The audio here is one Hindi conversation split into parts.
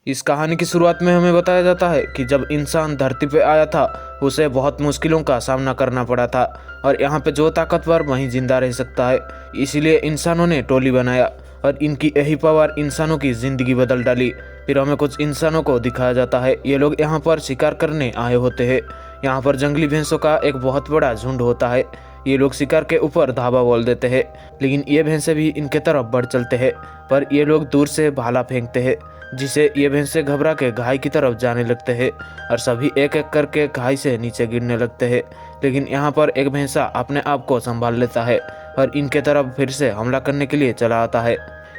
इस कहानी की शुरुआत में हमें बताया जाता है कि जब इंसान धरती पे आया था उसे बहुत मुश्किलों का सामना करना पड़ा था और यहाँ पे जो ताकतवर वहीं जिंदा रह सकता है। इसीलिए इंसानों ने टोली बनाया और इनकी यही पावर इंसानों की जिंदगी बदल डाली। फिर हमें कुछ इंसानों को दिखाया जाता है, ये लोग यहाँ पर शिकार करने आए होते हैं। यहाँ पर जंगली भैंसों का एक बहुत बड़ा झुंड होता है। ये लोग शिकार के ऊपर धावा बोल देते हैं, लेकिन ये भैंसे भी इनके तरफ बढ़ चलते हैं। पर ये लोग दूर से भाला फेंकते हैं, जिसे ये भैंसे घबरा के घाई की तरफ जाने लगते हैं और सभी एक एक करके घाई से नीचे गिरने लगते हैं। लेकिन यहाँ पर एक भैंसा अपने आप को संभाल लेता है और इनके तरफ फिर से हमला करने के लिए चला आता है।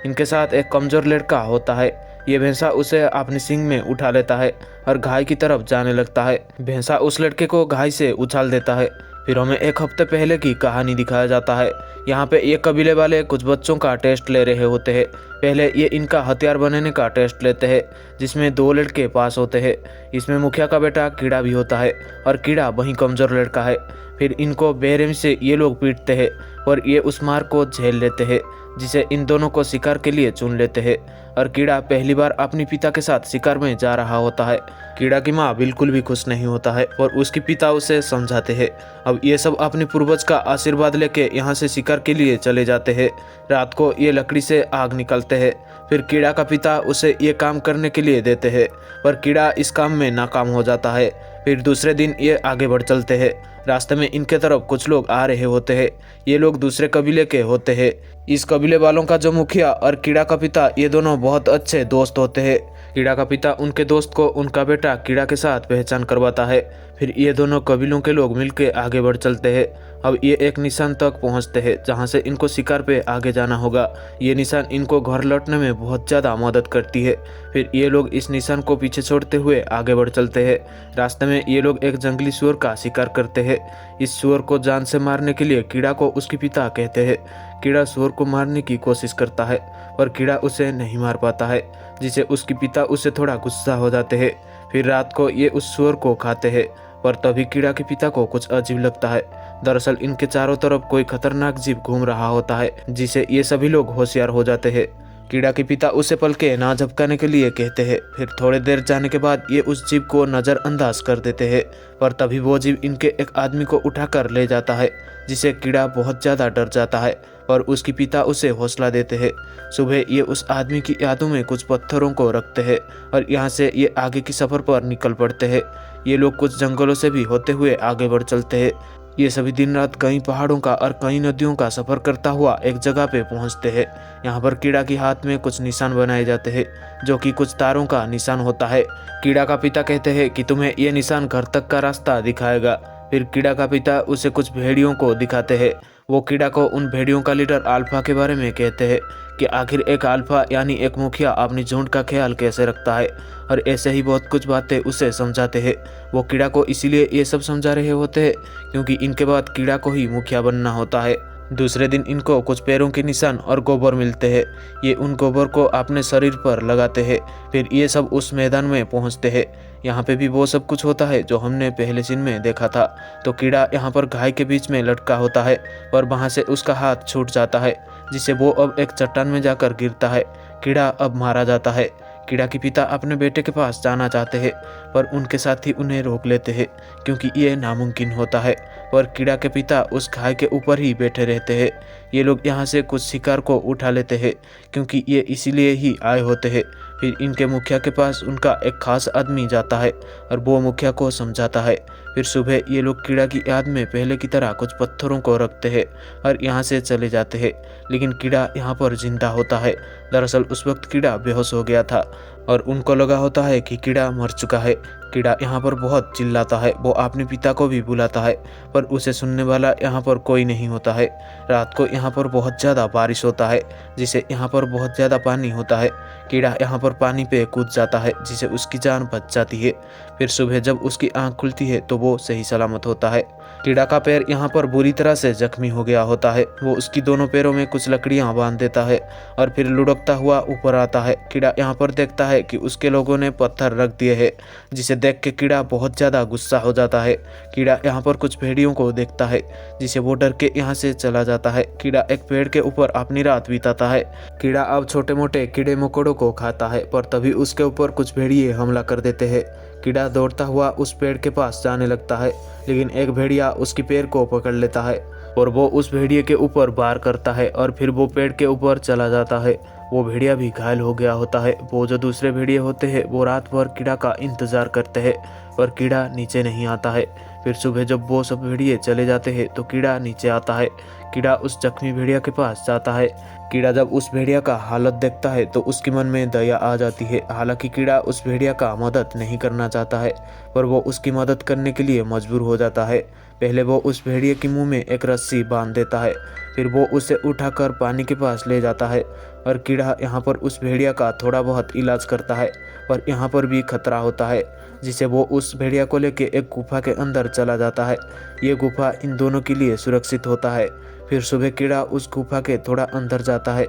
इनके साथ एक कमजोर लड़का होता है। ये भैंसा उसे अपनी सींग में उठा लेता है और घाई की तरफ जाने लगता है। भैंसा उस लड़के को घाई से उछाल देता है। फिर हमें एक हफ्ते पहले की कहानी दिखाया जाता है। यहाँ पे ये कबीले वाले कुछ बच्चों का टेस्ट ले रहे होते हैं। पहले ये इनका हथियार बनाने का टेस्ट लेते हैं, जिसमें 2 लड़के पास होते हैं। इसमें मुखिया का बेटा कीड़ा भी होता है और कीड़ा वही कमजोर लड़का है। फिर इनको बेरहमी से ये लोग पीटते हैं और ये उस मार को झेल लेते हैं, जिसे इन दोनों को शिकार के लिए चुन लेते हैं। और कीड़ा पहली बार अपनी पिता के साथ शिकार में जा रहा होता है। कीड़ा की माँ बिल्कुल भी खुश नहीं होता है और उसके पिता उसे समझाते हैं। अब ये सब अपने पूर्वज का आशीर्वाद लेके यहाँ से शिकार के लिए चले जाते हैं। रात को ये लकड़ी से आग निकालते हैं। फिर कीड़ा का पिता उसे ये काम करने के लिए देते हैं, पर कीड़ा इस काम में नाकाम हो जाता है। फिर दूसरे दिन ये आगे बढ़ चलते हैं। रास्ते में इनके तरफ कुछ लोग आ रहे होते हैं। ये लोग दूसरे कबीले के होते हैं। इस कबीले वालों का जो मुखिया और कीड़ा का पिता, ये दोनों बहुत अच्छे दोस्त होते हैं। कीड़ा का पिता उनके दोस्त को उनका बेटा कीड़ा के साथ पहचान करवाता है। फिर ये दोनों कबीलों के लोग मिलकर आगे बढ़ चलते हैं। अब ये एक निशान तक पहुंचते हैं जहां से इनको शिकार पे आगे जाना होगा। ये निशान इनको घर लौटने में बहुत ज़्यादा मदद करती है। फिर ये लोग इस निशान को पीछे छोड़ते हुए आगे बढ़ चलते हैं। रास्ते में ये लोग एक जंगली सुअर का शिकार करते हैं। इस सुअर को जान से मारने के लिए कीड़ा को उसके पिता कहते हैं। कीड़ा सुअर को मारने की कोशिश करता है, पर कीड़ा उसे नहीं मार पाता है, जिसे उसके पिता उससे थोड़ा गुस्सा हो जाते हैं। फिर रात को ये उस सुअर को खाते हैं, पर तभी कीड़ा के पिता को कुछ अजीब लगता है। दरअसल इनके चारों तरफ कोई खतरनाक जीव घूम रहा होता है, जिसे ये सभी लोग होशियार हो जाते हैं। कीड़ा के पिता उसे पल के ना झपकाने के लिए कहते हैं। फिर थोड़ी देर जाने के बाद ये उस जीव को नज़रअंदाज कर देते हैं, पर तभी वो जीव इनके एक आदमी को उठाकर ले जाता है, जिसे कीड़ा बहुत ज़्यादा डर जाता है और उसके पिता उसे हौसला देते हैं। सुबह ये उस आदमी की यादों में कुछ पत्थरों को रखते हैं और यहाँ से ये आगे की सफ़र पर निकल पड़ते हैं। ये लोग कुछ जंगलों से भी होते हुए आगे बढ़ चलते हैं। ये सभी दिन रात कई पहाड़ों का और कई नदियों का सफर करता हुआ एक जगह पे पहुंचते हैं। यहाँ पर कीड़ा के हाथ में कुछ निशान बनाए जाते हैं, जो कि कुछ तारों का निशान होता है। कीड़ा का पिता कहते हैं कि तुम्हें ये निशान घर तक का रास्ता दिखाएगा। फिर कीड़ा का पिता उसे कुछ भेड़ियों को दिखाते हैं। वो कीड़ा को उन भेड़ियों का लीडर अल्फा के बारे में कहते हैं कि आखिर एक अल्फा यानी एक मुखिया अपनी झुंड का ख्याल कैसे रखता है, और ऐसे ही बहुत कुछ बातें उसे समझाते हैं। वो कीड़ा को इसीलिए ये सब समझा रहे होते हैं क्योंकि इनके बाद कीड़ा को ही मुखिया बनना होता है। दूसरे दिन इनको कुछ पैरों के निशान और गोबर मिलते हैं। ये उन गोबर को अपने शरीर पर लगाते हैं। फिर ये सब उस मैदान में पहुंचते हैं। यहाँ पे भी वो सब कुछ होता है जो हमने पहले सीन में देखा था। तो कीड़ा यहाँ पर घाय के बीच में लटका होता है, पर वहाँ से उसका हाथ छूट जाता है, जिससे वो अब एक चट्टान में जाकर गिरता है। कीड़ा अब मारा जाता है। कीड़ा के पिता अपने बेटे के पास जाना चाहते हैं, पर उनके साथी उन्हें रोक लेते हैं क्योंकि ये नामुमकिन होता है। पर कीड़ा के पिता उस घाय के ऊपर ही बैठे रहते हैं। ये लोग यहाँ से कुछ शिकार को उठा लेते हैं क्योंकि ये इसीलिए ही आए होते हैं। फिर इनके मुखिया के पास उनका एक खास आदमी जाता है और वो मुखिया को समझाता है। फिर सुबह ये लोग कीड़ा की याद में पहले की तरह कुछ पत्थरों को रखते हैं और यहाँ से चले जाते हैं। लेकिन कीड़ा यहाँ पर जिंदा होता है। दरअसल उस वक्त कीड़ा बेहोश हो गया था और उनको लगा होता है कि कीड़ा मर चुका है। कीड़ा यहाँ पर बहुत चिल्लाता है। वो अपने पिता को भी बुलाता है, पर उसे सुनने वाला यहाँ पर कोई नहीं होता है। रात को यहाँ पर बहुत ज़्यादा बारिश होता है, जिसे यहाँ पर बहुत ज़्यादा पानी होता है। कीड़ा यहाँ पर पानी पे कूद जाता है, जिसे उसकी जान बच जाती है। फिर सुबह जब उसकी आँख खुलती है तो वो सही सलामत होता है। कीड़ा का पैर यहाँ पर बुरी तरह से जख्मी हो गया होता है। वो उसकी दोनों पैरों में कुछ लकड़ियाँ बांध देता है और फिर लुढ़कता हुआ ऊपर आता है। कीड़ा यहाँ पर देखता है कि उसके लोगों ने पत्थर रख दिए हैं, जिसे देख के कीड़ा बहुत ज़्यादा गुस्सा हो जाता है। कीड़ा यहाँ पर कुछ भेड़ियों को देखता है, जिसे वो डर के यहाँ से चला जाता है। कीड़ा एक पेड़ के ऊपर अपनी रात बिताता है। कीड़ा अब छोटे मोटे कीड़े मकोड़ों को खाता है, पर तभी उसके ऊपर कुछ भेड़िए हमला कर देते हैं। कीड़ा दौड़ता हुआ उस पेड़ के पास जाने लगता है, लेकिन एक भेड़िया उसकी पैर को पकड़ लेता है और वो उस भेड़िए के ऊपर वार करता है और फिर वो पेड़ के ऊपर चला जाता है। वो भेड़िया भी घायल हो गया होता है। वो जो दूसरे भेड़िए होते हैं वो रात भर कीड़ा का इंतजार करते हैं, पर कीड़ा नीचे नहीं आता है। फिर सुबह जब वो सब भेड़िए चले जाते हैं तो कीड़ा नीचे आता है। कीड़ा उस जख्मी भेड़िया के पास जाता है। कीड़ा जब उस भेड़िया का हालत देखता है तो उसके मन में दया आ जाती है। हालांकि कीड़ा उस भेड़िया का मदद नहीं करना चाहता है, पर वो उसकी मदद करने के लिए मजबूर हो जाता है। पहले वो उस भेड़िए के मुंह में एक रस्सी बांध देता है, फिर वो उसे उठाकर पानी के पास ले जाता है और कीड़ा यहाँ पर उस भेड़िया का थोड़ा बहुत इलाज करता है। पर यहाँ पर भी खतरा होता है, जिसे वो उस भेड़िया को लेके एक गुफा के अंदर चला जाता है। ये गुफा इन दोनों के लिए सुरक्षित होता है। फिर सुबह कीड़ा उस गुफा के थोड़ा अंदर जाता है।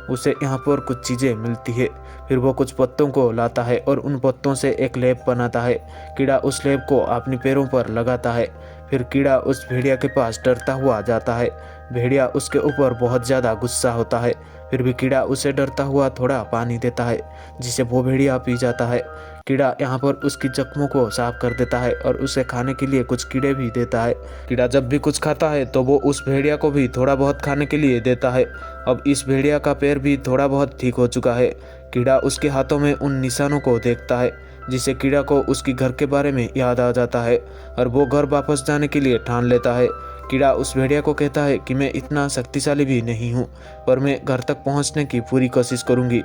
उसे यहाँ पर कुछ चीज़ें मिलती है। फिर वो कुछ पत्तों को लाता है और उन पत्तों से एक लेप बनाता है। कीड़ा उस लेप को अपने पैरों पर लगाता है। फिर कीड़ा उस भेड़िया के पास डरता हुआ जाता है। भेड़िया उसके ऊपर बहुत ज़्यादा गुस्सा होता है, फिर भी कीड़ा उसे डरता हुआ थोड़ा पानी देता है, जिसे वो भेड़िया पी जाता है। कीड़ा यहाँ पर उसकी जख्मों को साफ कर देता है और उसे खाने के लिए कुछ कीड़े भी देता है। कीड़ा जब भी कुछ खाता है तो वो उस भेड़िया को भी थोड़ा बहुत खाने के लिए देता है। अब इस भेड़िया का पैर भी थोड़ा बहुत ठीक हो चुका है। कीड़ा उसके हाथों में उन निशानों को देखता है, जिससे कीड़ा को उसकी घर के बारे में याद आ जाता है और वो घर वापस जाने के लिए ठान लेता है। कीड़ा उस भेड़िया को कहता है कि मैं इतना शक्तिशाली भी नहीं हूँ, पर मैं घर तक पहुँचने की पूरी कोशिश करूँगी।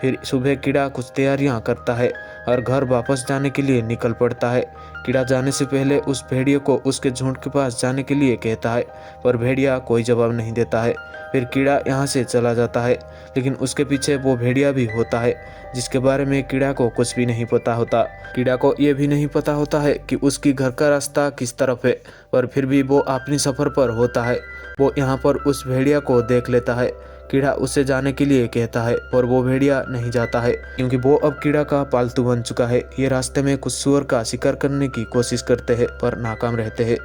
फिर सुबह कीड़ा कुछ तैयारियां करता है और घर वापस जाने के लिए निकल पड़ता है। कीड़ा जाने से पहले उस भेड़िए को उसके झुंड के पास जाने के लिए कहता है, पर भेड़िया कोई जवाब नहीं देता है। फिर कीड़ा यहाँ से चला जाता है, लेकिन उसके पीछे वो भेड़िया भी होता है, जिसके बारे में कीड़ा को कुछ भी नहीं पता होता। कीड़ा को ये भी नहीं पता होता है कि उसकी घर का रास्ता किस तरफ है, पर फिर भी वो अपनी सफ़र पर होता है। वो यहाँ पर उस भेड़िया को देख लेता है। कीड़ा उसे जाने के लिए कहता है, पर वो भेड़िया नहीं जाता है, क्योंकि वो अब कीड़ा का पालतू बन चुका है। ये रास्ते में कुछ सुअर का शिकार करने की कोशिश करते हैं, पर नाकाम रहते हैं।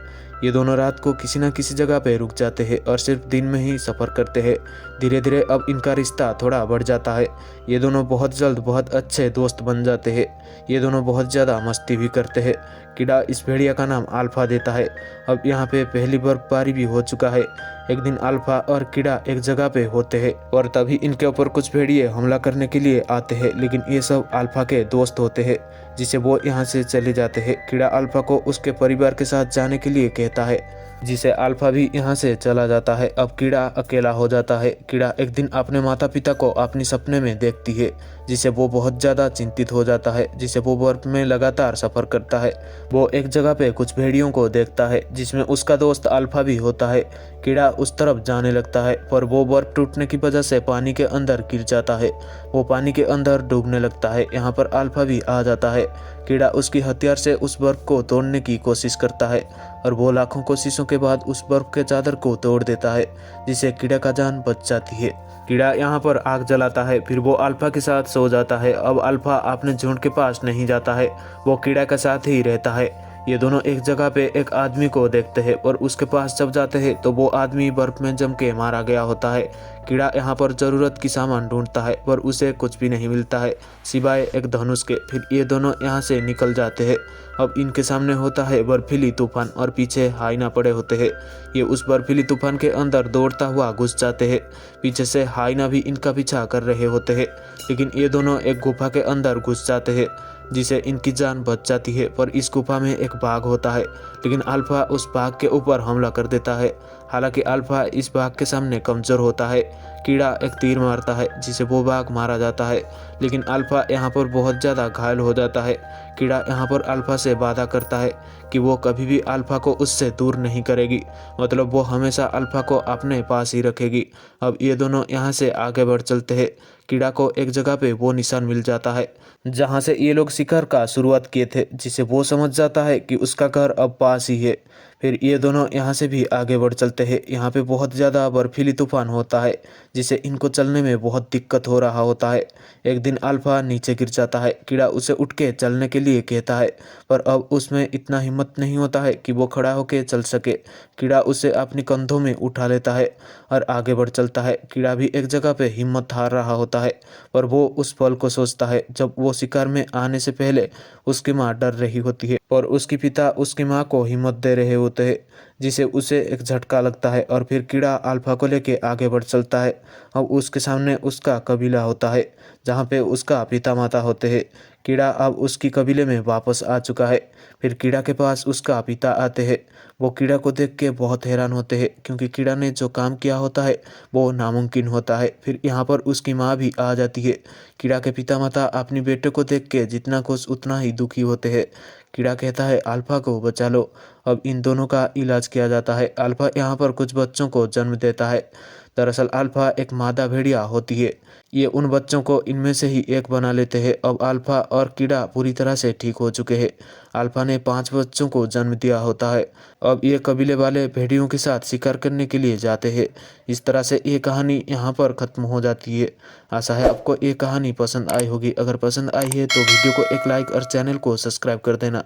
ये दोनों रात को किसी न किसी जगह पे रुक जाते हैं और सिर्फ दिन में ही सफ़र करते हैं। धीरे धीरे अब इनका रिश्ता थोड़ा बढ़ जाता है। ये दोनों बहुत जल्द बहुत अच्छे दोस्त बन जाते हैं। ये दोनों बहुत ज़्यादा मस्ती भी करते हैं। कीड़ा इस भेड़िया का नाम अल्फा देता है। अब यहाँ पे पहली बर्फबारी भी हो चुका है। एक दिन अल्फा और कीड़ा एक जगह पे होते हैं और तभी इनके ऊपर कुछ भेड़िए हमला करने के लिए आते हैं, लेकिन ये सब अल्फा के दोस्त होते हैं, जिसे वो यहाँ से चले जाते हैं। कीड़ा अल्फा को उसके परिवार के साथ जाने के लिए कहता है, जिसे अल्फा भी यहाँ से चला जाता है। अब कीड़ा अकेला हो जाता है। कीड़ा एक दिन अपने माता पिता को अपने सपने में देखती है, जिसे वो बहुत ज़्यादा चिंतित हो जाता है, जिसे वो बर्फ में लगातार सफ़र करता है। वो एक जगह पे कुछ भेड़ियों को देखता है, जिसमें उसका दोस्त अल्फा भी होता है। कीड़ा उस तरफ जाने लगता है, पर वो बर्फ टूटने की वजह से पानी के अंदर गिर जाता है। वो पानी के अंदर डूबने लगता है। यहाँ पर अल्फा भी आ जाता है। कीड़ा उसकी हथियार से उस बर्फ को तोड़ने की कोशिश करता है और वो लाखों कोशिशों के बाद उस बर्फ के चादर को तोड़ देता है, जिससे कीड़ा का जान बच जाती है। कीड़ा यहाँ पर आग जलाता है, फिर वो अल्फा के साथ सो जाता है। अब अल्फा अपने झुंड के पास नहीं जाता है, वो कीड़ा के साथ ही रहता है। ये दोनों एक जगह पे एक आदमी को देखते हैं और उसके पास जब जाते हैं तो वो आदमी बर्फ में जम के मारा गया होता है। कीड़ा यहाँ पर ज़रूरत की सामान ढूंढता है, पर उसे कुछ भी नहीं मिलता है सिवाय एक धनुष के। फिर ये दोनों यहाँ से निकल जाते हैं। अब इनके सामने होता है बर्फीली तूफान और पीछे हाइना पड़े होते हैं। ये उस बर्फीली तूफान के अंदर दौड़ता हुआ घुस जाते हैं। पीछे से हाइना भी इनका पीछा कर रहे होते हैं, लेकिन ये दोनों एक गुफा के अंदर घुस जाते हैं, जिसे इनकी जान बच जाती है। पर इस गुफा में एक बाघ होता है, लेकिन अल्फा उस बाघ के ऊपर हमला कर देता है। हालांकि अल्फा इस बाघ के सामने कमज़ोर होता है। कीड़ा एक तीर मारता है, जिसे वो बाघ मारा जाता है, लेकिन अल्फा यहाँ पर बहुत ज़्यादा घायल हो जाता है। कीड़ा यहाँ पर अल्फा से वादा करता है कि वो कभी भी अल्फा को उससे दूर नहीं करेगी, मतलब वो हमेशा अल्फा को अपने पास ही रखेगी। अब ये दोनों यहाँ से आगे बढ़ चलते हैं। कीड़ा को एक जगह पे वो निशान मिल जाता है जहाँ से ये लोग शिकार का शुरुआत किए थे, जिसे वो समझ जाता है कि उसका घर अब पास ही है। फिर ये दोनों यहाँ से भी आगे बढ़ चलते हैं। यहाँ पे बहुत ज़्यादा बर्फीली तूफान होता है जिससे इनको चलने में बहुत दिक्कत हो रहा होता है। एक दिन अल्फा नीचे गिर जाता है। कीड़ा उसे उठ के चलने के लिए कहता है, पर अब उसमें इतना हिम्मत नहीं होता है कि वो खड़ा होकर चल सके। कीड़ा उसे अपने कंधों में उठा लेता है और आगे बढ़ चलता है। कीड़ा भी एक जगह पे हिम्मत हार रहा होता है, पर वो उस पल को सोचता है जब वो शिकार में आने से पहले उसकी माँ डर रही होती है और उसके पिता उसकी माँ को हिम्मत दे रहे होते हैं, जिसे उसे एक झटका लगता है और फिर कीड़ा अल्फा को लेके आगे बढ़ चलता है। अब उसके सामने उसका कबीला होता है जहाँ पे उसका पिता माता होते हैं। कीड़ा अब उसकी कबीले में वापस आ चुका है। फिर कीड़ा के पास उसका पिता आते हैं। वो कीड़ा को देख के बहुत हैरान होते हैं क्योंकि कीड़ा ने जो काम किया होता है वो नामुमकिन होता है। फिर यहाँ पर उसकी माँ भी आ जाती है। कीड़ा के पिता माता अपने बेटे को देख के जितना खुश उतना ही दुखी होते हैं। कीड़ा कहता है अल्फा को बचा लो। अब इन दोनों का इलाज किया जाता है। अल्फा यहाँ पर कुछ बच्चों को जन्म देता है। दरअसल अल्फा एक मादा भेड़िया होती है। ये उन बच्चों को इनमें से ही एक बना लेते हैं। अब अल्फा और कीड़ा पूरी तरह से ठीक हो चुके हैं। अल्फा ने 5 बच्चों को जन्म दिया होता है। अब ये कबीले वाले भेड़ियों के साथ शिकार करने के लिए जाते हैं। इस तरह से ये कहानी यहाँ पर ख़त्म हो जाती है। आशा है आपको ये कहानी पसंद आई होगी। अगर पसंद आई है तो वीडियो को एक लाइक और चैनल को सब्सक्राइब कर देना।